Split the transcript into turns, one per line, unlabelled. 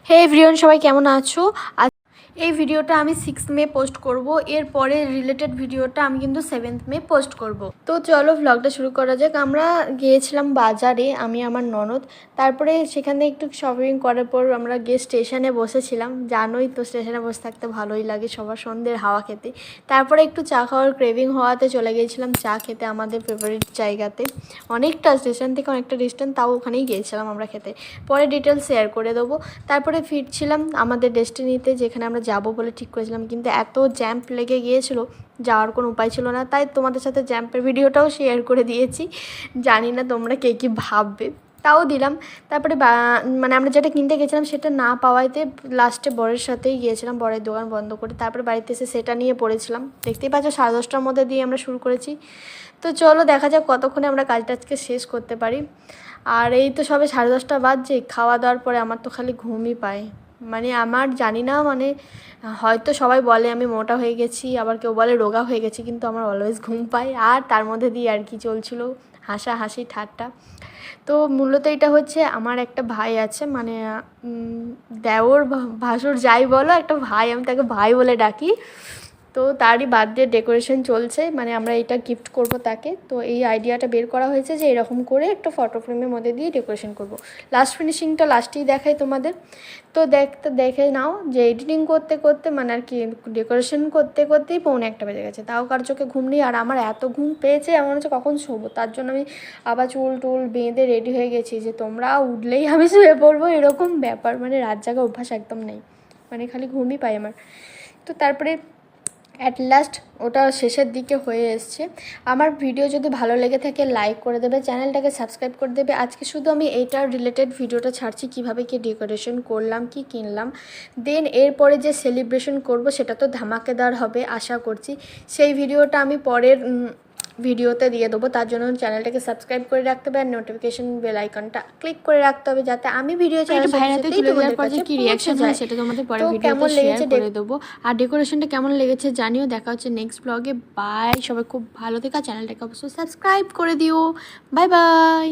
হে everyone, সবাই কেমন আছো? এই ভিডিওটা আমি 6 মে পোস্ট করব। এরপরে রিলেটেড ভিডিওটা আমি কিন্তু 7 মে পোস্ট করব। তো চলো ভ্লগটা শুরু করা যাক। আমরা গিয়েছিলাম বাজারে, আমি আমার ননদ। তারপরে সেখানে একটু শপিং করার পর আমরা গিয়ে স্টেশনে বসেছিলাম। জানোই তো স্টেশনে বসে থাকতে ভালোই লাগে সবার, সন্ধ্যের হাওয়া খেতে। তারপরে একটু চা খাওয়ার ক্রেভিং হওয়াতে চলে গিয়েছিলাম চা খেতে আমাদের ফেভারিট জায়গাতে। অনেকটা স্টেশন থেকে অনেকটা ডিস্টেন্স, তাও ওখানেই গিয়েছিলাম আমরা খেতে। পরে ডিটেলস শেয়ার করে দেবো। তারপরে ফিরছিলাম আমাদের ডেস্টিনিতে, যেখানে আমরা যাব বলে ঠিক করেছিলাম, কিন্তু এত জ্যাম্প লেগে গিয়েছিল, যাওয়ার কোনো উপায় ছিল না। তাই তোমাদের সাথে জ্যাম্পের ভিডিওটাও শেয়ার করে দিয়েছি। জানি না তোমরা কে কী ভাববে, তাও দিলাম। তারপরে মানে আমরা যেটা কিনতে গেছিলাম সেটা না পাওয়াতে লাস্টে বরের সাথেই গিয়েছিলাম, বরের দোকান বন্ধ করে। তারপরে বাড়িতে এসে সেটা নিয়ে পড়েছিলাম। দেখতেই পাচ্ছ 10:30টার মধ্যে দিয়ে আমরা শুরু করেছি। তো চলো দেখা যাক কতক্ষণে আমরা কাজটা আজকে শেষ করতে পারি। আর এই তো সবে 10:30 বাজছে, খাওয়া দাওয়ার পরে আমার তো খালি ঘুমই পায়। মানে আমার জানি না, মানে হয়তো সবাই বলে আমি মোটা হয়ে গেছি, আবার কেউ বলে রোগা হয়ে গেছি, কিন্তু আমার অলওয়েজ ঘুম পায়। আর তার মধ্যে দিয়ে আর কি চলছিল, হাসাহাসি ঠাট্টা। তো মূলত এটা হচ্ছে, আমার একটা ভাই আছে, মানে দেওর ভাসুর যাই বলো, একটা ভাই, আমি তাকে ভাই বলে ডাকি। তো তারই বার্থডে ডেকোরেশন চলছে, মানে আমরা এটা গিফট করব তাকে। তো এই আইডিয়াটা বের করা হয়েছে যে এরকম করে একটা ফটো ফ্রেমের মধ্যে দিয়ে ডেকোরেশন করব। লাস্ট ফিনিশিংটা লাস্টেই দেখাই তোমাদের। তো দেখে নাও যে এডিটিং করতে করতে, মানে আর কি ডেকোরেশন করতে করতেই 1:45 বেজে গেছে। তাও কার চোখে ঘুম নেই, আর আমার এত ঘুম পেয়েছে এমন হচ্ছে কখন শোবো। তার জন্য আমি আবার চুল টুল বেঁধে রেডি হয়ে গেছি যে তোমরা উঠলেই আমি শুয়ে পড়বো, এরকম ব্যাপার। মানে রাত জাগা অভ্যাস একদম নেই, মানে খালি ঘুমই পাই আমার। তো তারপরে অ্যাট লাস্ট ওটা শেষের দিকে হয়ে এসছে। আমার ভিডিও যদি ভালো লেগে থাকে লাইক করে দেবে, চ্যানেলটাকে সাবস্ক্রাইব করে দেবে। আজকে শুধু আমি এইটার রিলেটেড ভিডিওটা ছাড়ছি, কিভাবে কি ডেকোরেশন করলাম, কি কিনলাম। দেন এরপরে যে সেলিব্রেশন করব সেটা তো ধামাকেদার হবে আশা করছি। সেই ভিডিওটা আমি পরের ভিডিওতে দিয়ে দেবো। তার জন্য চ্যানেলটাকে সাবস্ক্রাইব করে রাখতে হবে আর নোটিফিকেশন বেল আইকনটা ক্লিক করে রাখতে হবে, যাতে আমি ভিডিও চ্যানেল কি রিঅ্যাকশন হয় সেটা তোমাদের পরে ভিডিওতে শেয়ার করে দেবো। আর ডেকোরেশনটা কেমন লেগেছে জানিও। দেখা হচ্ছে নেক্সট ব্লগে। বাই, সবাই খুব ভালো থেকো, চ্যানেলটাকে অবশ্যই সাবস্ক্রাইব করে দিও। Bye bye.